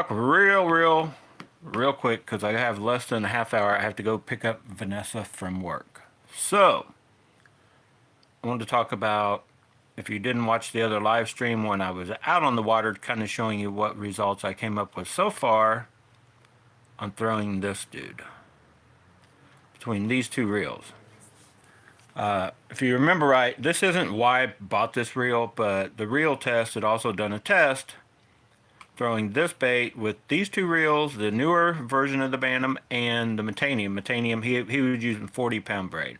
real quick because I have less than a half hour. I have to go pick up Vanessa from work. So, I wanted to talk about, if you didn't watch the other live stream when I was out on the water, kind of showing you what results I came up with so far on throwing this dude between these two reels. If you remember right, this isn't why I bought this reel, but the reel test had also done a test throwing this bait with these two reels, the newer version of the Bantam and the Metanium. He was using 40-pound braid.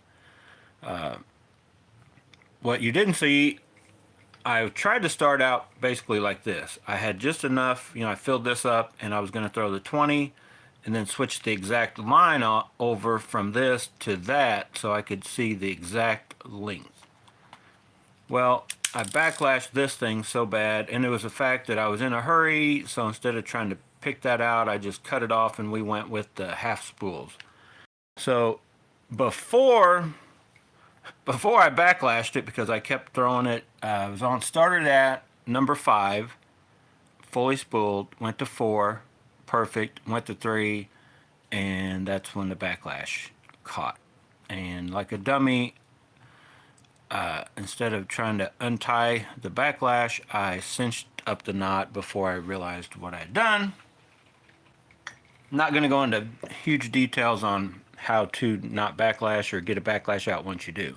What you didn't see, I tried to start out basically like this. I had just enough, I filled this up and I was going to throw the 20 and then switch the exact line over from this to that so I could see the exact length. Well, I backlashed this thing so bad, and it was the fact that I was in a hurry, so instead of trying to pick that out, I just cut it off and we went with the half spools. So before I backlashed it, because I kept throwing it, I was started at number 5, fully spooled, went to 4, perfect, went to 3, and that's when the backlash caught. And like a dummy, instead of trying to untie the backlash, I cinched up the knot before I realized what I had done. I'm not going to go into huge details on how to not backlash or get a backlash out once you do.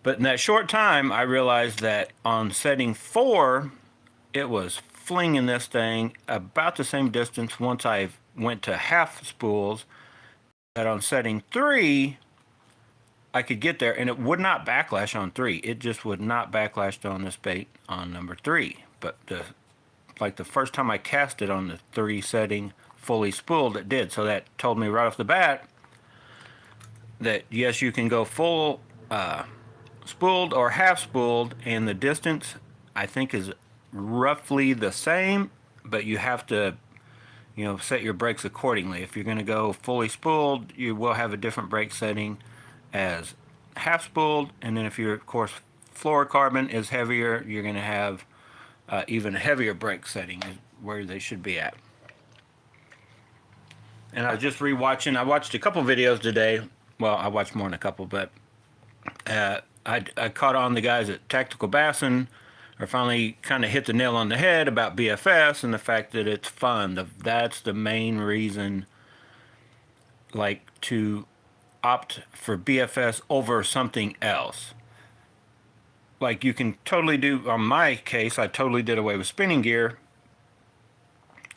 But in that short time, I realized that on setting 4, it was flinging this thing about the same distance once I went to half spools. That on setting 3, I could get there and it would not backlash on 3. It just would not backlash on this bait on number 3. But the first time I cast it on the 3 setting fully spooled, it did. So that told me right off the bat that yes, you can go full spooled or half spooled, and the distance I think is roughly the same, but you have to set your brakes accordingly. If you're going to go fully spooled, you will have a different brake setting as half spooled, and then if your, of course, fluorocarbon is heavier, you're going to have even a heavier brake setting where they should be at. And I was just rewatching. I watched a couple videos today. Well, I watched more than a couple, but I caught on the guys at Tactical Bassin are finally kind of hit the nail on the head about BFS and the fact that it's fun. That's the main reason, like, to opt for BFS over something else. Like, you can totally do, on my case, I totally did away with spinning gear.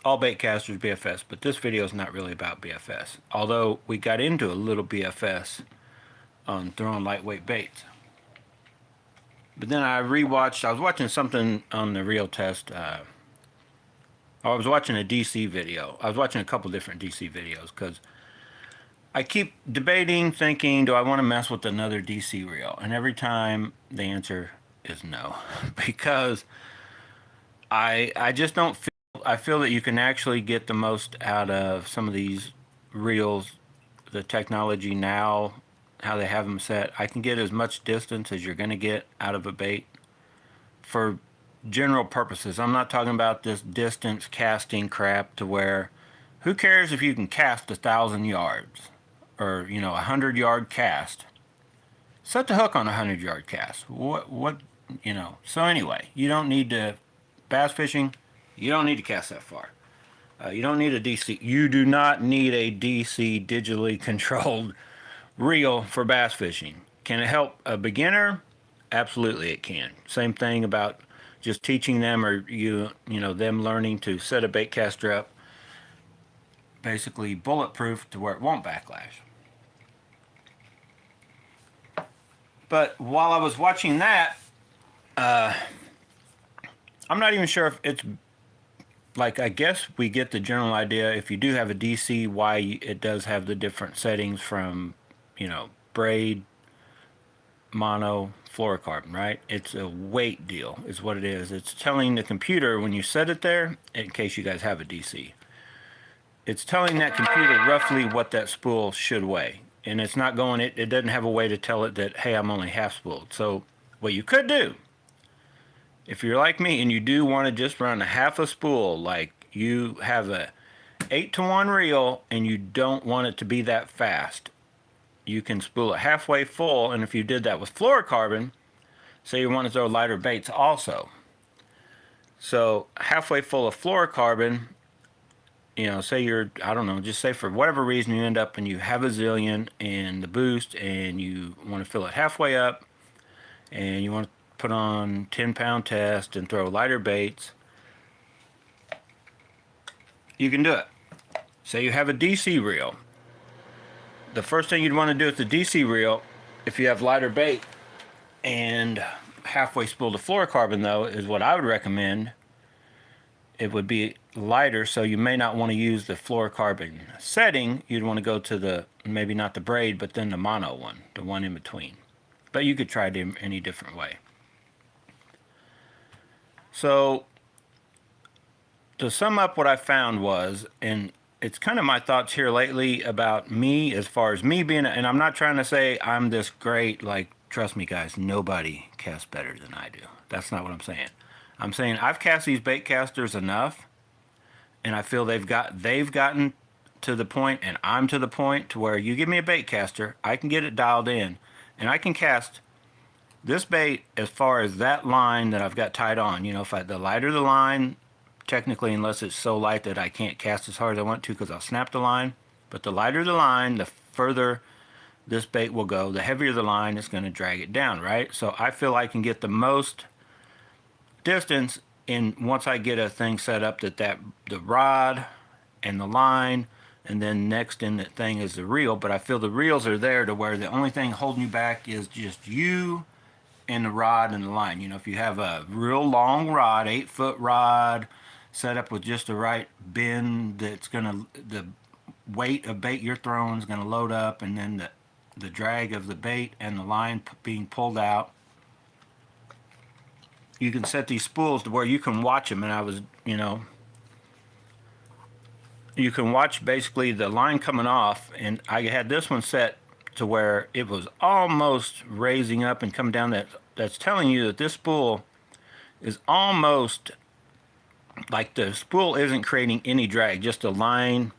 All baitcasters BFS, but this video is not really about BFS. Although we got into a little BFS on throwing lightweight baits. But then I rewatched, I was watching something on the reel test. I was watching a DC video. I was watching a couple different DC videos because I keep debating, thinking, do I want to mess with another DC reel? And every time the answer is no. Because I just don't feel, I feel that you can actually get the most out of some of these reels, the technology now, how they have them set. I can get as much distance as you're going to get out of a bait for general purposes. I'm not talking about this distance casting crap to where, who cares if you can cast 1,000 yards or 100-yard cast? Set the hook on a 100-yard cast. So anyway, you don't need to bass fishing. You don't need to cast that far. You don't need a DC. You do not need a DC digitally controlled reel for bass fishing. Can it help a beginner? Absolutely it can. Same thing about just teaching them, or them learning to set a bait caster up basically bulletproof to where it won't backlash. But while I was watching that, I'm not even sure if it's like, I guess we get the general idea if you do have a DC why it does have the different settings from braid, mono, fluorocarbon, right? It's a weight deal is what it is. It's telling the computer when you set it there, in case you guys have a DC, it's telling that computer roughly what that spool should weigh. And it's not going, it doesn't have a way to tell it that, hey, I'm only half spooled. So what you could do, if you're like me and you do want to just run a half a spool, like, you have a 8-to-1 reel and you don't want it to be that fast, you can spool it halfway full. And if you did that with fluorocarbon, say you want to throw lighter baits also, so halfway full of fluorocarbon, you know, say you're, I don't know, just say for whatever reason you end up and you have a zillion and the boost and you want to fill it halfway up and you want to put on 10-pound test and throw lighter baits, you can do it. Say you have a DC reel. The first thing you'd want to do with the DC reel, if you have lighter bait and halfway spool of fluorocarbon though, is what I would recommend. It would be lighter, so you may not want to use the fluorocarbon setting. You'd want to go to the, maybe not the braid, but then the mono one, the one in between. But you could try it in any different way. So to sum up, what I found was, and it's kind of my thoughts here lately about me, as far as me being, and I'm not trying to say I'm this great, like, trust me guys, nobody casts better than I do. That's not what I'm saying. I'm saying I've cast these bait casters enough, and I feel they've gotten to the point, and I'm to the point to where you give me a bait caster, I can get it dialed in, and I can cast this bait as far as that line that I've got tied on. You know, if the lighter the line, technically, unless it's so light that I can't cast as hard as I want to because I'll snap the line, but the lighter the line, the further this bait will go. The heavier the line, it's going to drag it down, right? So I feel I can get the most distance in once I get a thing set up that the rod and the line, and then next in the thing is the reel. But I feel the reels are there to where the only thing holding you back is just you and the rod and the line. You know, if you have a real long rod, 8-foot rod, set up with just the right bend, that's gonna, the weight of bait you're throwing is gonna load up, and then the drag of the bait and the line being pulled out. You can set these spools to where you can watch them, and I was, you know, you can watch basically the line coming off, and I had this one set to where it was almost raising up and coming down. That's telling you that this spool is almost like the spool isn't creating any drag, just the line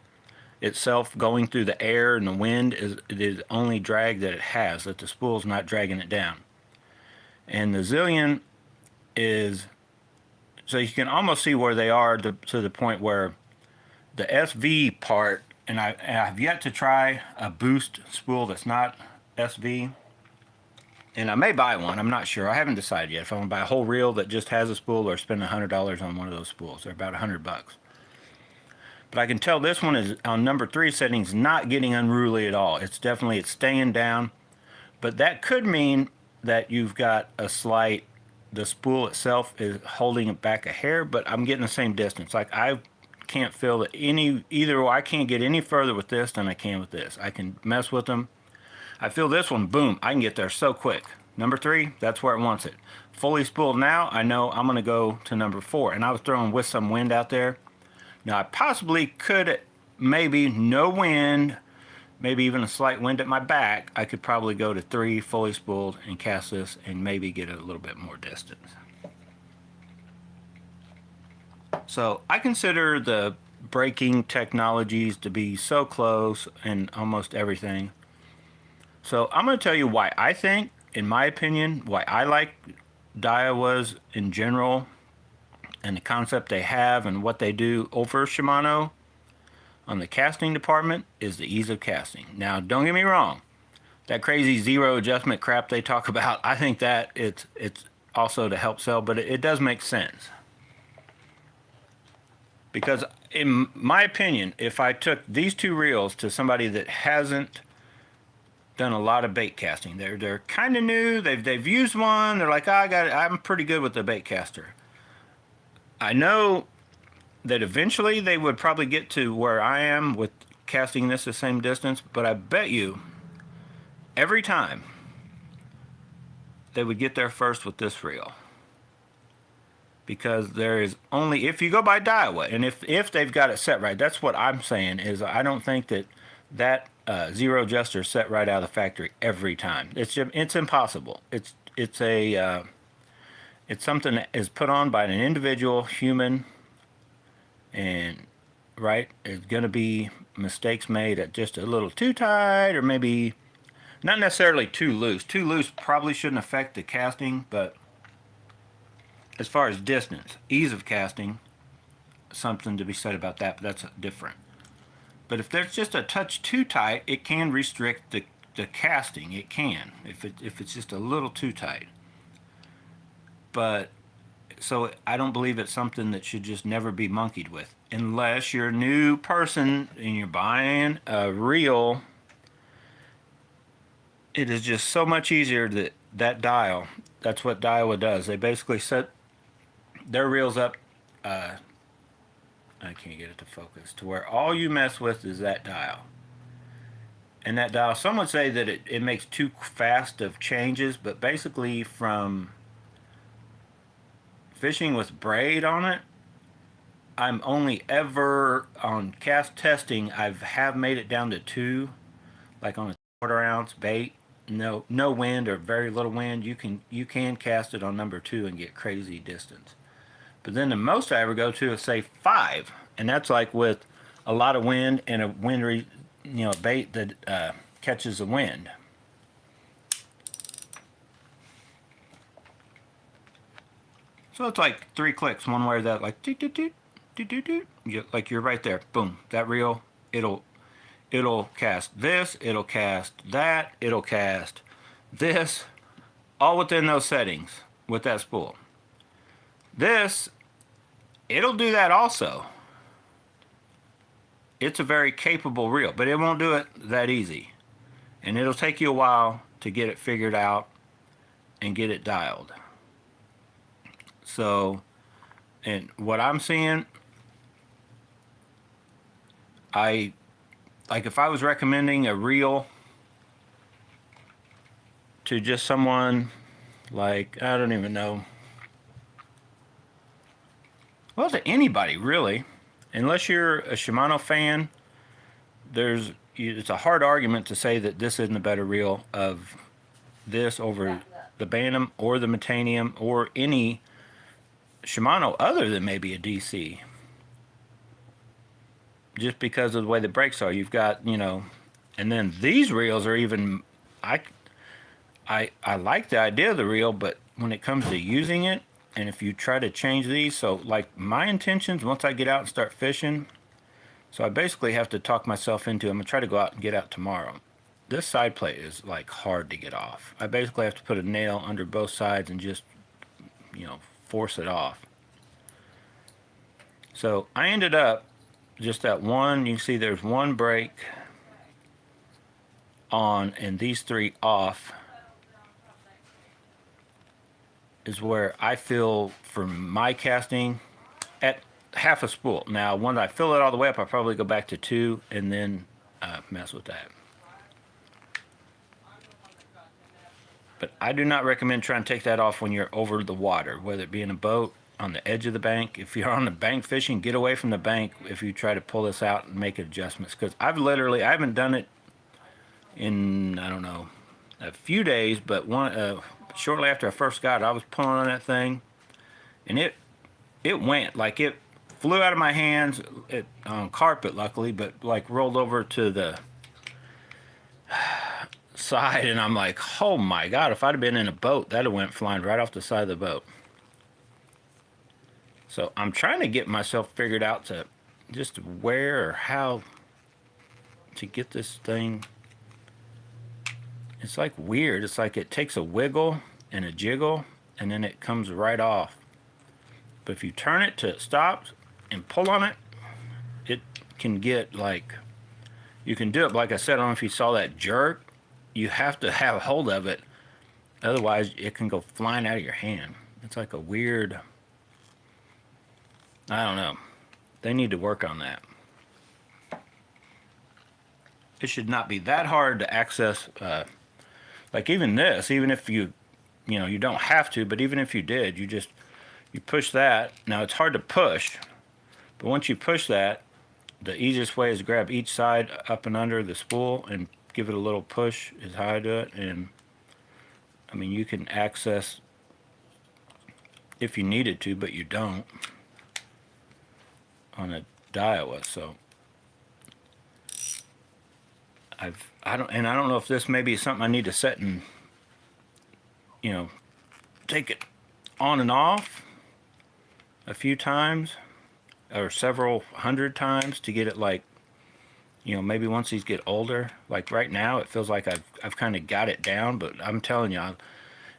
itself going through the air and the wind is the only drag that it has, that the spool's not dragging it down. And the zillion is, so you can almost see where they are to the point where the SV part, and I've yet to try a boost spool that's not SV, and I may buy one. I'm not sure. I haven't decided yet if I'm going to buy a whole reel that just has a spool or spend $100 on one of those spools. They're about $100. But I can tell this one is on number 3 settings, not getting unruly at all. It's staying down. But that could mean that you've got a slight, the spool itself is holding it back a hair, but I'm getting the same distance. Like I can't feel that I can't get any further with this than I can with this. I can mess with them. I feel this one, boom, I can get there so quick. Number 3, that's where it wants it. Fully spooled now, I know I'm going to go to number 4. And I was throwing with some wind out there. Now I possibly could, maybe no wind, maybe even a slight wind at my back, I could probably go to 3 fully spooled and cast this and maybe get a little bit more distance. So I consider the braking technologies to be so close in almost everything. So I'm going to tell you why I think, in my opinion, why I like Daiwas in general and the concept they have and what they do over Shimano on the casting department is the ease of casting. Now, don't get me wrong, that crazy zero adjustment crap they talk about, I think that it's also to help sell, but it does make sense. Because in my opinion, if I took these 2 reels to somebody that hasn't done a lot of bait casting, they're kind of new, they've used one, they're like, oh, I'm pretty good with the bait caster. I know that eventually they would probably get to where I am with casting this the same distance, but I bet you every time they would get there first with this reel. Because there is only, if you go by Daiwa, and if they've got it set right, that's what I'm saying, is I don't think that zero adjuster is set right out of the factory every time. It's impossible. It's something that is put on by an individual human, And right, there's going to be mistakes made at just a little too tight, or maybe not necessarily too loose. Too loose probably shouldn't affect the casting, but as far as distance, ease of casting, something to be said about that, but that's different. But if there's just a touch too tight, it can restrict the casting. It can, if it's just a little too tight. But so I don't believe it's something that should just never be monkeyed with, unless you're a new person and you're buying a reel. It is just so much easier that dial. That's what Daiwa does. They basically set their reels up. I can't get it to focus to where all you mess with is that dial. And that dial, some would say that it makes too fast of changes, but basically from fishing with braid on it, I'm only ever on cast testing, have made it down to 2, like on a quarter-ounce bait. No wind or very little wind. You can cast it on number 2 and get crazy distance. But then the most I ever go to is say 5, and that's like with a lot of wind and a bait that catches the wind. So it's like 3 clicks, one way or that, like doot doot doot doot doot doot. Like you're right there, boom. That reel, it'll cast this, it'll cast that, it'll cast this, all within those settings with that spool. This, it'll do that also. It's a very capable reel, but it won't do it that easy. And it'll take you a while to get it figured out and get it dialed. So, and what I'm seeing, like if I was recommending a reel to just someone like, I don't even know, well, to anybody really, unless you're a Shimano fan, it's a hard argument to say that this isn't a better reel of this over the Bantam or the Metanium or any Shimano other than maybe a DC. Just because of the way the brakes are, you've got, and then these reels are even, I like the idea of the reel, but when it comes to using it, and if you try to change these, so like my intentions once I get out and start fishing, so I basically have to talk myself into, I'm gonna try to go out and get out tomorrow. This side plate is like hard to get off. I basically have to put a nail under both sides and just, force it off. So I ended up just that one, you can see there's one brake on and these 3 off is where I feel for my casting at half a spool. Now, when I fill it all the way up, I'll probably go back to 2 and then mess with that. But I do not recommend trying to take that off when you're over the water, whether it be in a boat, on the edge of the bank. If you're on the bank fishing, get away from the bank if you try to pull this out and make adjustments. Because I haven't done it in, I don't know, a few days, but shortly after I first got it, I was pulling on that thing, and it went, like it flew out of my hands on carpet, luckily, but like rolled over to the side, and I'm like, oh my God, if I'd have been in a boat, that'd have went flying right off the side of the boat. So I'm trying to get myself figured out to just where or how to get this thing. It's like weird. It's like it takes a wiggle and a jiggle and then it comes right off. But if you turn it to stop and pull on it, it can get like, you can do it. Like I said, I don't know if you saw that jerk. You have to have hold of it. Otherwise, it can go flying out of your hand. It's like a weird, I don't know. They need to work on that. It should not be that hard to access, like even this, even if you don't have to, but even if you did, you push that. Now it's hard to push, but once you push that, the easiest way is to grab each side up and under the spool and give it a little push is how I do it. And I mean, you can access if you needed to, but you don't. on a Daiwa. So I don't know if this maybe is something I need to set and, you know, take it on and off a few times or several hundred times to get it, like, you know, maybe once these get older. Like right now it feels like I've kind of got it down, but I'm telling you, I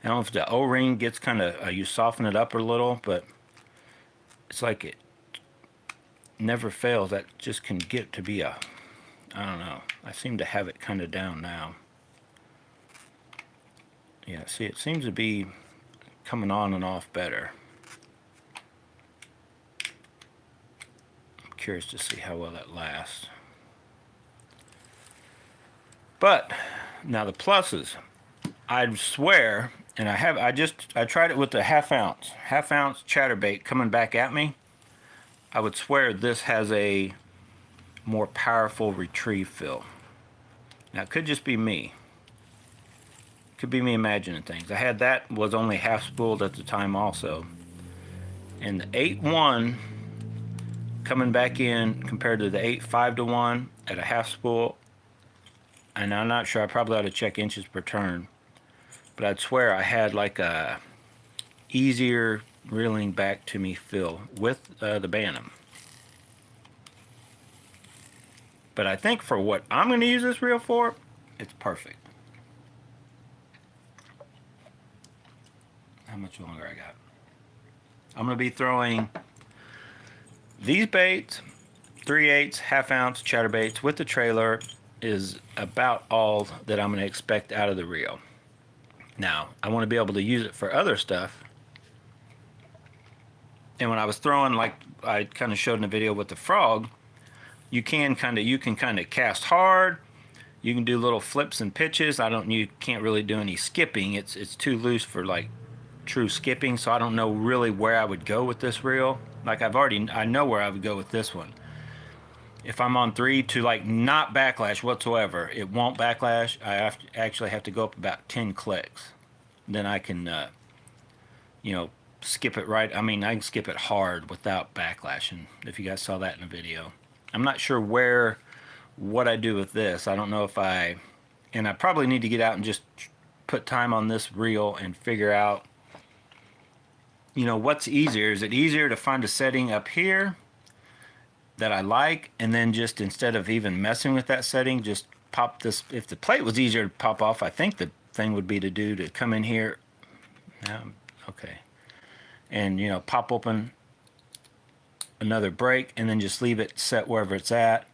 don't know if the O-ring gets kind of, you soften it up a little, but it's like it never fails. That just can get to be a, I don't know. I seem to have it kind of down now. Yeah, see, it seems to be coming on and off better. I'm curious to see how well that lasts. But now the pluses, I swear, and I tried it with the half ounce chatterbait coming back at me. I would swear this has a more powerful retrieve fill. Now it could just be me. Could be me imagining things. I had that, was only half spooled at the time also. And the 8-1 coming back in compared to the 8-5-1 at a half spool. And I'm not sure, I probably ought to check inches per turn. But I'd swear I had like a easier reeling back to me fill with the Bantam. But I think for what I'm going to use this reel for, it's perfect. How much longer I got? I'm going to be throwing these baits, 3/8 half ounce chatterbaits with the trailer is about all that I'm going to expect out of the reel. Now, I want to be able to use it for other stuff. And when I was throwing, like I kind of showed in the video with the frog, you can kind of cast hard. You can do little flips and pitches. You can't really do any skipping. It's too loose for like true skipping, so I don't know really where I would go with this reel. Like I know where I would go with this one. If I'm on 3 to like not backlash whatsoever, it won't backlash. I actually have to go up about 10 clicks. Then I can, you know, skip it right. I mean, I can skip it hard without backlashing, if you guys saw that in the video. I'm not sure what I do with this. I don't know if and I probably need to get out and just put time on this reel and figure out, you know, what's easier. Is it easier to find a setting up here that I like, and then just instead of even messing with that setting, just pop this? If the plate was easier to pop off, I think the thing would be to come in here. Okay. And, you know, pop open another break and then just leave it set wherever it's at.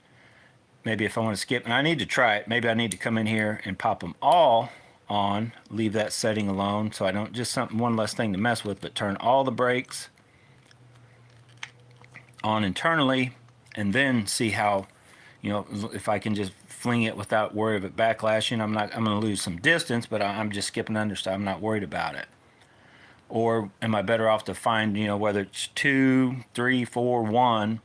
Maybe if I want to skip, and I need to try it, maybe I need to come in here and pop them all on, leave that setting alone so I don't, just one less thing to mess with, but turn all the brakes on internally, and then see how, you know, if I can just fling it without worry of it backlashing. I'm going to lose some distance, but I'm just skipping under, so I'm not worried about it. Or am I better off to find, you know, whether it's 2, 3, 4, 1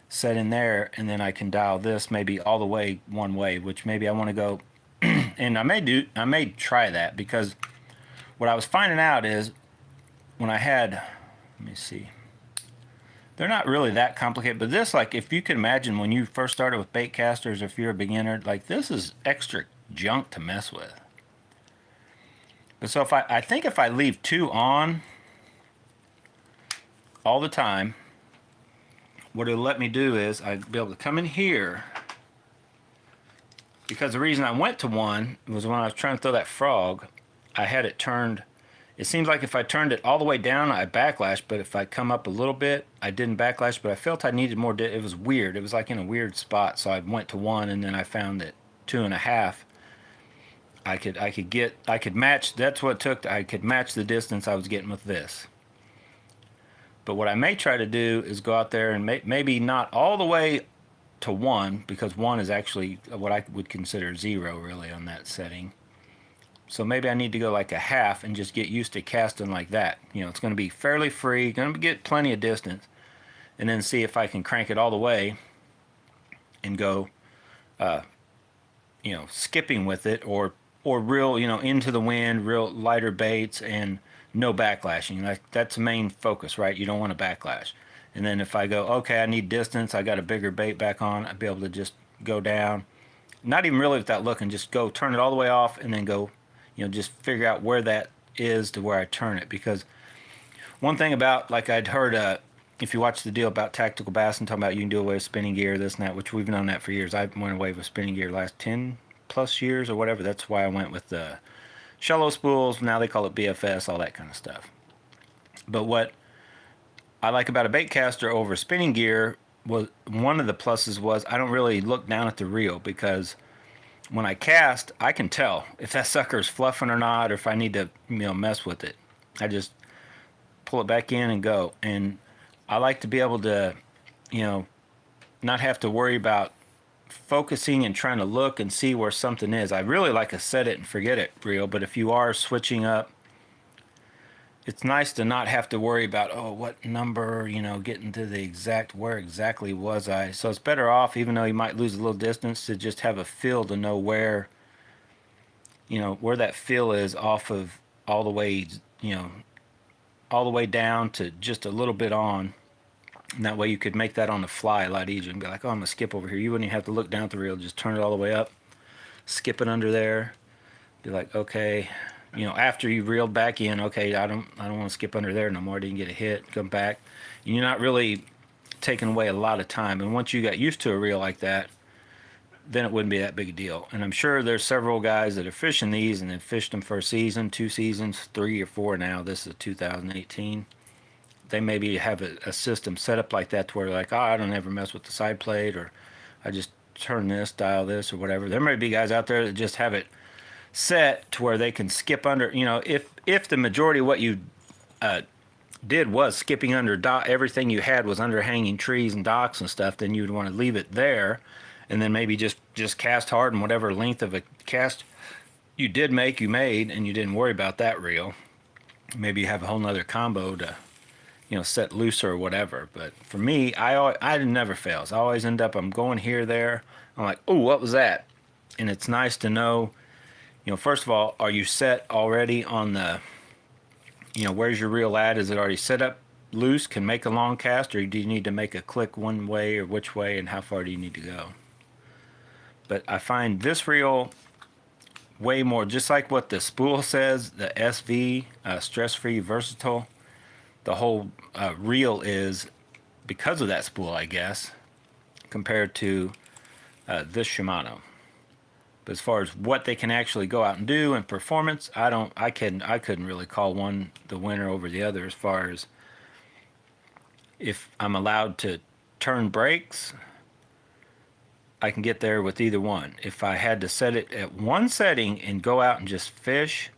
set in there, and then I can dial this maybe all the way one way, which maybe I want to go. And I may try that, because what I was finding out is when I had, let me see, they're not really that complicated, but this, like, if you can imagine when you first started with bait casters, if you're a beginner, like, this is extra junk to mess with. But so I think if I leave 2 on all the time, what it'll let me do is I'd be able to come in here, because the reason I went to 1 was when I was trying to throw that frog, I had it turned. It seems like if I turned it all the way down, I backlashed, but if I come up a little bit, I didn't backlash, but I felt I needed more. It was weird. It was like in a weird spot, so I went to 1, and then I found that 2.5, I could match. That's what it took. I could match the distance I was getting with this. But what I may try to do is go out there and maybe not all the way to 1, because 1 is actually what I would consider 0 really on that setting. So maybe I need to go like a half and just get used to casting like that. You know, it's going to be fairly free, going to get plenty of distance, and then see if I can crank it all the way and go, you know, skipping with it, or real, you know, into the wind, real lighter baits and no backlashing. That's the main focus, right? You don't want to backlash. And then if I go, okay, I need distance, I got a bigger bait back on, I'd be able to just go down. Not even really without looking, just go turn it all the way off and then go, just figure out where that is to where I turn it. Because one thing about, like I'd heard, if you watch the deal about tactical bass and talking about you can do away with spinning gear, this and that, which we've known that for years. I went away with spinning gear last 10 plus years or whatever. That's why I went with the shallow spools. Now they call it BFS, all that kind of stuff. But what I like about a bait caster over spinning gear was, one of the pluses was I don't really look down at the reel, because when I cast, I can tell if that sucker's fluffing or not, or if I need to, mess with it. I just pull it back in and go. And I like to be able to, not have to worry about focusing and trying to look and see where something is. I really like a set it and forget it reel, but if you are switching up, it's nice to not have to worry about, oh, what number, getting to the exact, where exactly was I. So it's better off, even though you might lose a little distance, to just have a feel to know where, where that feel is off of all the way, all the way down to just a little bit on. And that way you could make that on the fly a lot easier and be like, oh, I'm going to skip over here. You wouldn't even have to look down at the reel. Just turn it all the way up, skip it under there. Be like, okay, after you reeled back in, okay, I don't want to skip under there no more. I didn't get a hit. Come back. And you're not really taking away a lot of time. And once you got used to a reel like that, then it wouldn't be that big a deal. And I'm sure there's several guys that are fishing these and they've fished them for a season, 2 seasons, 3 or 4 now. This is 2018. They maybe have a system set up like that to where they're like, oh, I don't ever mess with the side plate, or I just turn this, dial this, or whatever. There may be guys out there that just have it set to where they can skip under. If the majority of what you did was skipping under everything you had was under hanging trees and docks and stuff, then you'd want to leave it there, and then maybe just cast hard, and whatever length of a cast you did make, you made, and you didn't worry about that reel. Maybe you have a whole nother combo to set looser or whatever. But for me, I never fails. I always end up, I'm going here, there. I'm like, oh, what was that? And it's nice to know, first of all, are you set already on the, where's your reel at? Is it already set up loose, can make a long cast, or do you need to make a click one way or which way, and how far do you need to go? But I find this reel way more, just like what the spool says, the SV, stress-free, versatile. The whole reel is because of that spool, I guess, compared to this Shimano. But as far as what they can actually go out and do and performance, I couldn't really call one the winner over the other. As far as if I'm allowed to turn brakes, I can get there with either one. If I had to set it at one setting and go out and just fish,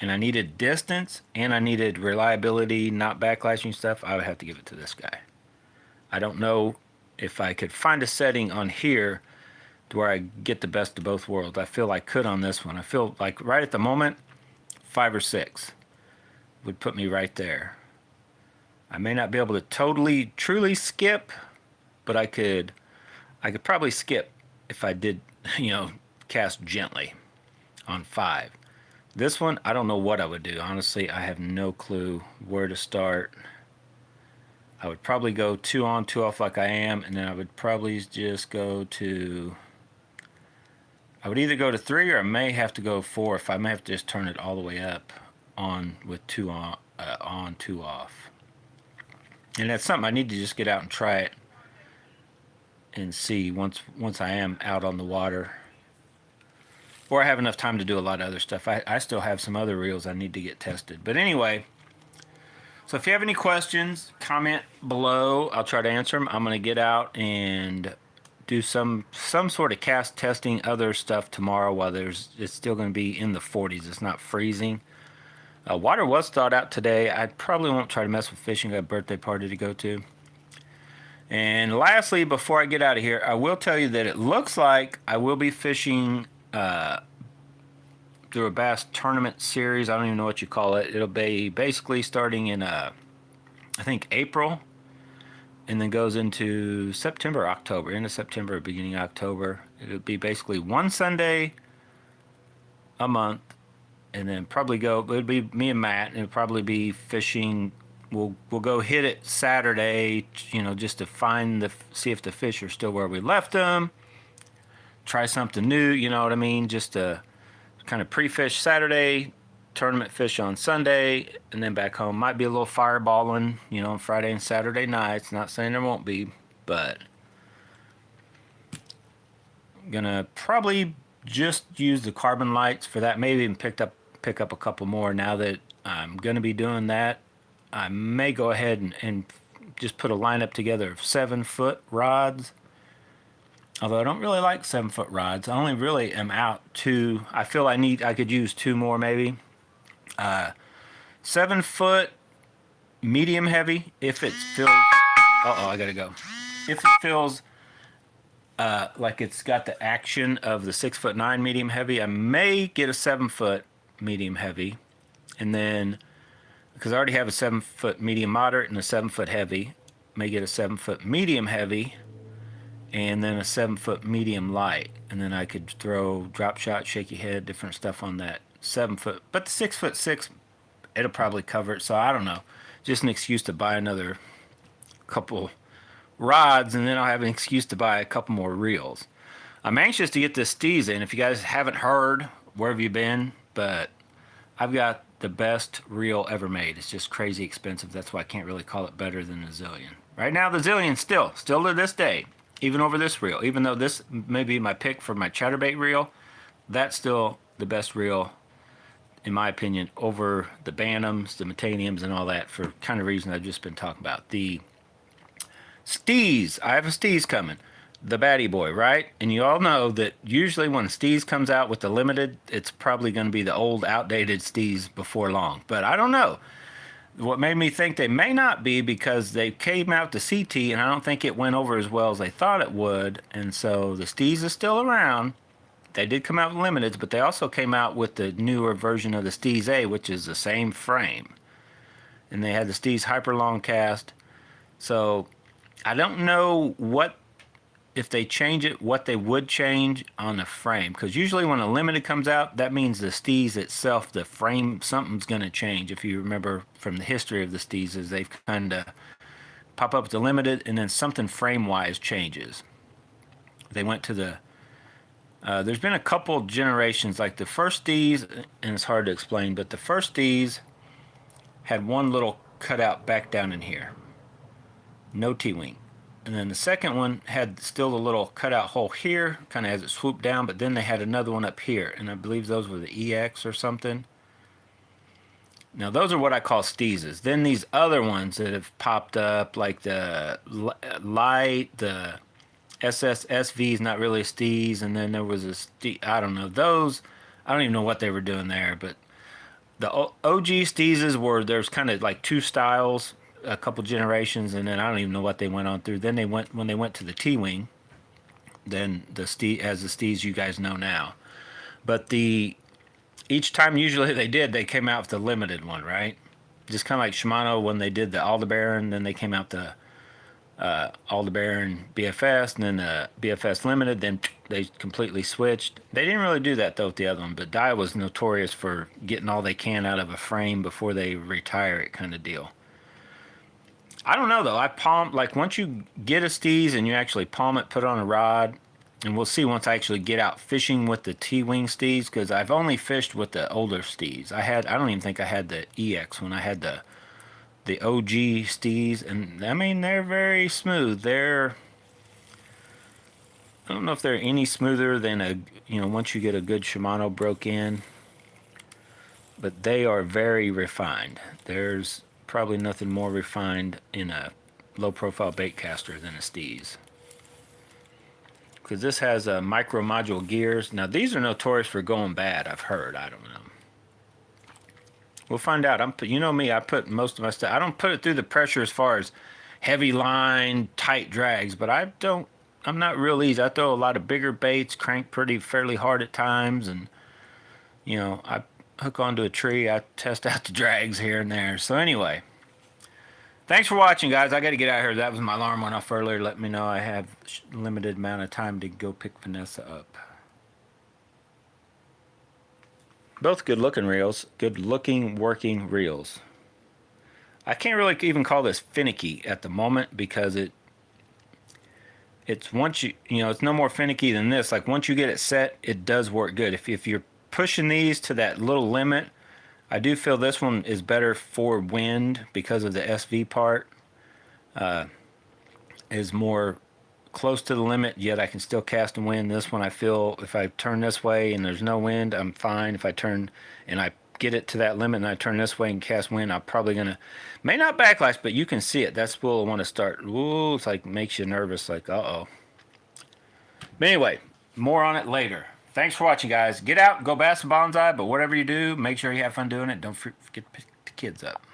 and I needed distance, and I needed reliability, not backlashing stuff, I would have to give it to this guy. I don't know if I could find a setting on here to where I get the best of both worlds. I feel I could on this one. I feel like right at the moment, 5 or 6 would put me right there. I may not be able to totally, truly skip, but I could probably skip if I did, cast gently on 5. This one, I don't know what I would do. Honestly, I have no clue where to start. I would probably go 2 on, 2 off like I am, and then I would probably just go to... I would either go to 3, or I may have to go 4. If I may have to just turn it all the way up on with 2 on, 2 off. And that's something I need to just get out and try it and see once I am out on the water. Or I have enough time to do a lot of other stuff. I still have some other reels I need to get tested. But anyway, so if you have any questions, comment below. I'll try to answer them. I'm going to get out and do some sort of cast testing, other stuff tomorrow while it's still going to be in the 40s. It's not freezing. Water was thawed out today. I probably won't try to mess with fishing. I got a birthday party to go to. And lastly, before I get out of here, I will tell you that it looks like I will be fishing through a bass tournament series. I don't even know what you call it. It'll be basically starting in I think April, and then goes into September, October, end of September, beginning of October. It'll be basically one Sunday a month, and then probably it'll be me and Matt, and it'll probably be fishing, we'll go hit it Saturday, just to see if the fish are still where we left them. Try something new, you know what I mean? Just to kind of pre-fish Saturday, tournament fish on Sunday, and then back home. Might be a little fireballing, on Friday and Saturday nights. Not saying there won't be, but gonna probably just use the carbon lights for that. Maybe even pick up a couple more now that I'm gonna be doing that. I may go ahead and just put a lineup together of 7-foot rods. Although I don't really like 7-foot rods. I only really am out two. I feel I could use two more maybe. 7-foot medium heavy if it feels. I gotta go. If it feels like it's got the action of the 6'9" medium heavy, I may get a 7-foot medium heavy, and then because I already have a 7-foot medium moderate and a 7-foot heavy, may get a 7-foot medium heavy, and then a 7-foot medium light, and then I could throw drop shot, shaky head, different stuff on that 7-foot. But the 6'6", it'll probably cover it. So I don't know, just an excuse to buy another couple rods, and then I'll have an excuse to buy a couple more reels. I'm anxious to get this Steez in. If you guys haven't heard, where have you been? But I've got the best reel ever made. It's just crazy expensive. That's why I can't really call it better than the Zillion. Right now, the Zillion still to this day, even over this reel, even though this may be my pick for my chatterbait reel, that's still the best reel, in my opinion, over the Bantams, the Metaniums, and all that, for kind of reasons I've just been talking about. The Steez, I have a Steez coming. The Batty Boy, right? And you all know that usually when Steez comes out with the limited, it's probably going to be the old, outdated Steez before long. But I don't know. What made me think they may not be, because they came out to CT, and I don't think it went over as well as they thought it would. And so the Steez is still around. They did come out with limiteds, but they also came out with the newer version of the Steez A, which is the same frame. And they had the Steez Hyper Long Cast. So I don't know if they change it, what they would change on the frame. Because usually when a limited comes out, that means the Steez itself, the frame, something's going to change. If you remember from the history of the Steezes, they've kind of pop up with the limited, and then something frame-wise changes. They went to the... there's been a couple generations, like the first Steez, and it's hard to explain, but the first Steez had one little cutout back down in here. No T-wing. And then the second one had still a little cutout hole here, kind of as it swooped down, but then they had another one up here, and I believe those were the EX or something. Now those are what I call Steezes. Then these other ones that have popped up, like the Light, the SSSV is not really a Steez, and then there was a Steez, I don't know, those, I don't even know what they were doing there, but the OG Steezes there's kind of like two styles, a couple generations, and then I don't even know what they went on through. Then when they went to the T-wing, then the Steez you guys know now. But each time usually they came out with the limited one, right? Just kind of like Shimano when they did the Aldebaran, then they came out the Aldebaran BFS, and then the BFS Limited, then they completely switched. They didn't really do that though with the other one, but Dye was notorious for getting all they can out of a frame before they retire it, kind of deal. I don't know though. Like once you get a Steez and you actually palm it, put it on a rod, and we'll see once I actually get out fishing with the T-wing Steez, because I've only fished with the older Steez. I don't even think I had the EX when I had the OG Steez, and I mean they're very smooth. I don't know if they're any smoother than once you get a good Shimano broke in, but they are very refined. There's probably nothing more refined in a low-profile bait caster than a Steez, because this has a micro module gears. Now these are notorious for going bad, I've heard. I don't know. We'll find out. You know me, I put most of my stuff, I don't put it through the pressure as far as heavy line, tight drags, but I'm not real easy. I throw a lot of bigger baits, crank fairly hard at times, and I hook onto a tree, I test out the drags here and there. So anyway, thanks for watching, guys. I got to get out of here. That was my alarm went off earlier. Let me know I have a limited amount of time to go pick Vanessa up. Both good looking reels, good looking working reels. I can't really even call this finicky at the moment because it's once it's no more finicky than this. Like once you get it set, it does work good. If you're pushing these to that little limit, I do feel this one is better for wind because of the SV part is more close to the limit, yet I can still cast and wind. This one I feel if I turn this way and there's no wind, I'm fine. If I turn and I get it to that limit and I turn this way and cast wind, I'm probably gonna may not backlash, but you can see it. That's where I want to start. Ooh, it's like makes you nervous, like uh-oh. But anyway, more on it later. Thanks for watching, guys. Get out, go bass some bonsai, but whatever you do, make sure you have fun doing it. Don't forget to pick the kids up.